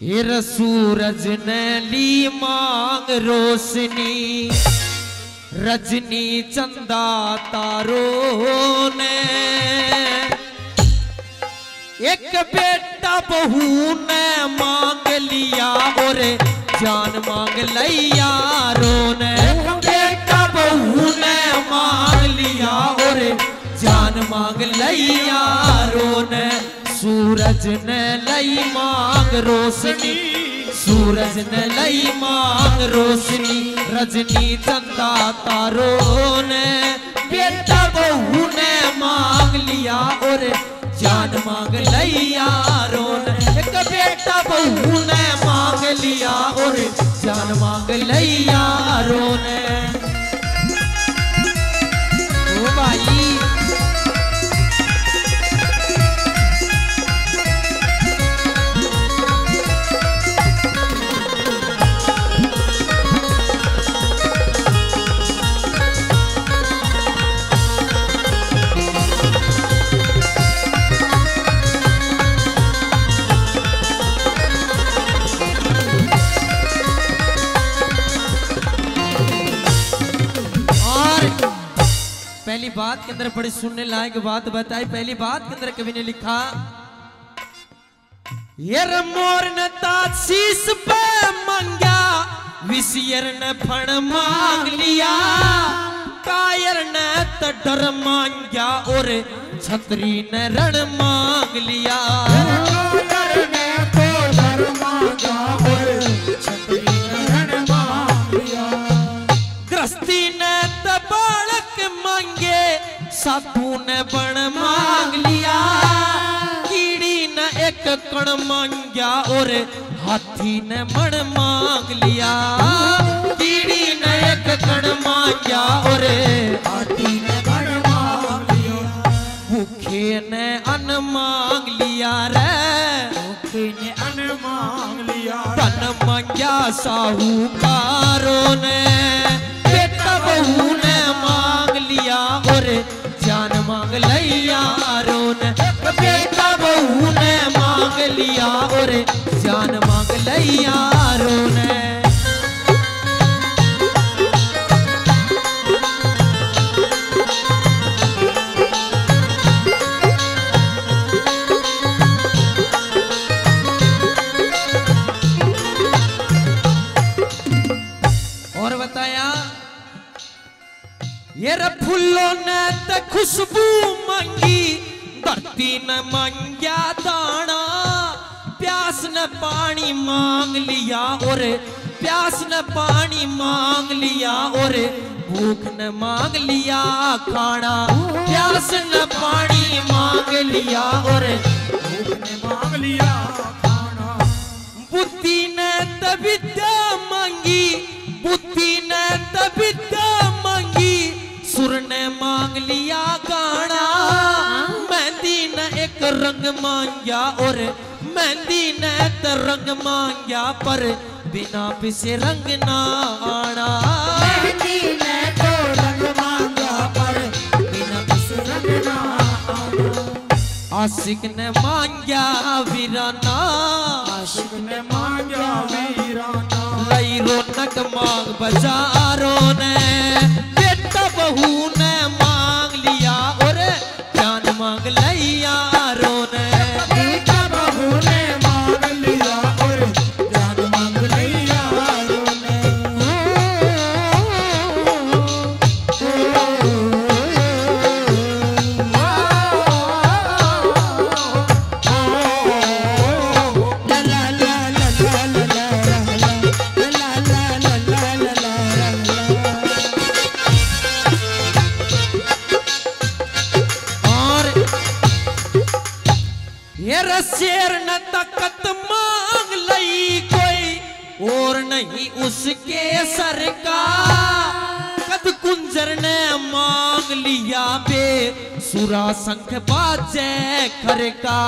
हिर सूरज ने ली मांग रोशनी, रजनी चंदा तारों ने। एक बेटा बहू ने मांग लिया और जान मांग लिया रोने। बेटा बहू ने मांग लिया और जान मांग लिया रोने। सूरज ने लई मांग रोशनी, सूरज ने लई मांग रोशनी, रजनी चंदा तारों ने। बेटा बहू ने मांग लिया और जान मांग लिया रोने। एक बेटा बहू ने मांग लिया और जान मांग लिया रोने। ओ भाई पहली बात के अंदर बड़ी सुनने लायक बात बताई। पहली बात के अंदर कवि ने लिखा, यर मोर ने ताशीस पे मांगा, विसियर ने फण मांग लिया। कायर ने तो डर मांगा और छतरी ने रण मांग लिया। कायर ने तो डर मांगा और छतरी ने रण मांग लिया। गृहस्थी ने तो बालक मांगे, साधु ने बण मांग लिया। कीड़ी ने एक कण मांगा और हाथी ने मण मांग लिया। कीड़ी ने एक कण मांगा और हाथी ने मण मांग लिया। भूखे ने अन्न मांग लिया रे, भूखे ने अन्न मांग लिया। धन मांगा साहूकारों ने। बेटा बहू ने मांग लिया और जान मांग लिया रोने। बेटा बहू ने मांग लिया और जान मांग लिया रोने। और बताया, ये फूलों ने तो खुशबू मांगी, धरती ने मांगा दाना। प्यास ने पानी मांग लिया और प्यास ने पानी मांग लिया और भूख ने मांग लिया खाना। प्यास ने पानी मांग लिया और भूख ने मांग लिया खाना। बुद्धि ने तो विद्या मांगी, बुद्धि ने तो विद्या मांगी। सुर ने मांग लिया गाना। मेहंदी ने एक रंग मांगा और मेहंदी ने तो रंग मांगा, पर बिना पिसे रंग ना आना। मेहंदी ने तो रंग मांगा पर बिना पिसे रंग ना आना। आशिक ने मांगा वीराना, आशिक ने मांगा वीराना। लई रौनक मांग बाजारों ने। बेटा बहू ने मांग लिया और जान मांग लिया रोने। बेटा बहू ने मांग लिया और जान मांग लिया रोने। शेर न ताकत मांग लई कोई और नहीं उसके सर का। कद कुंजर ने मांग लिया बे सुरा शंख बाजे खर का।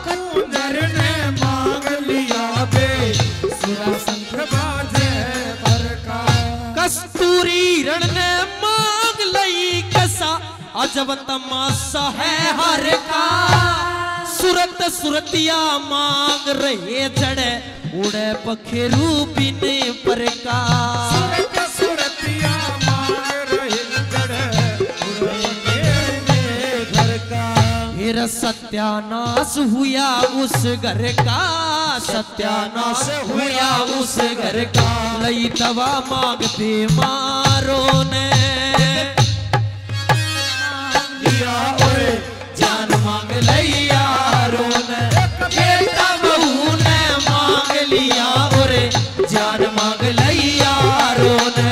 कुंजर ने मांग लिया बे सुरा शंख बाजे खर का। कस्तूरी रण ने मांग लई कसा, अजब तमाशा है हर का। सूरत सुरतिया मांग रहे चढ़े उड़े पखेरू बिन प्रकाश सूरत सुरतिया मांग रहे चढ़े उड़े घर का फिर सत्यानाश हुआ उस घर का सत्यानाश हुआ उस घर का लई दवा मांग बीमारों ने और जान मांग लिया रोने बेटा बहू ने मांग लिया और जान मांग लिया रोने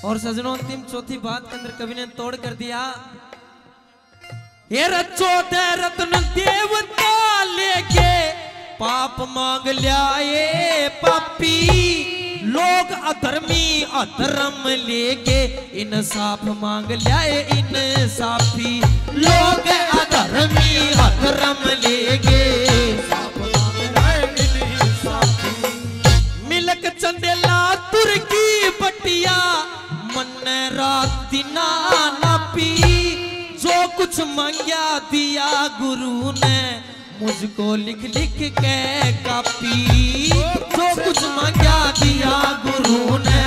और सजनों अंतिम चौथी बात के अंदर कवि ने तोड़ कर दिया ये चौथे रत्न देवता लेके पाप मांग लियाए पापी लोग अधर्मी अधर्म लेके इंसाफ मांग लियाए इंसाफी लोग अधर्मी अधर्म लेके मिलक चंदेला तुर्की बटिया मन रात दिना नापी जो कुछ मांगा दिया गुरु ने मुझको लिख लिख के कापी जो कुछ मांगा दिया गुरु ने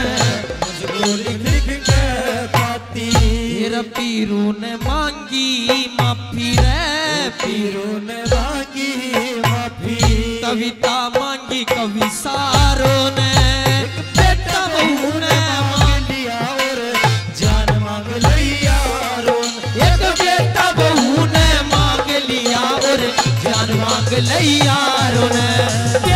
मुझको लिख लिख के कापी फिर पीरू ने मांगी माफी रे पीरू ने मांगी माफी कविता मांगी कवि सारों ने बेटा बहू ने मांग लिया और जान मांग लिया एक बेटा बहू ने मांग लिया और जान मांग लिया रोने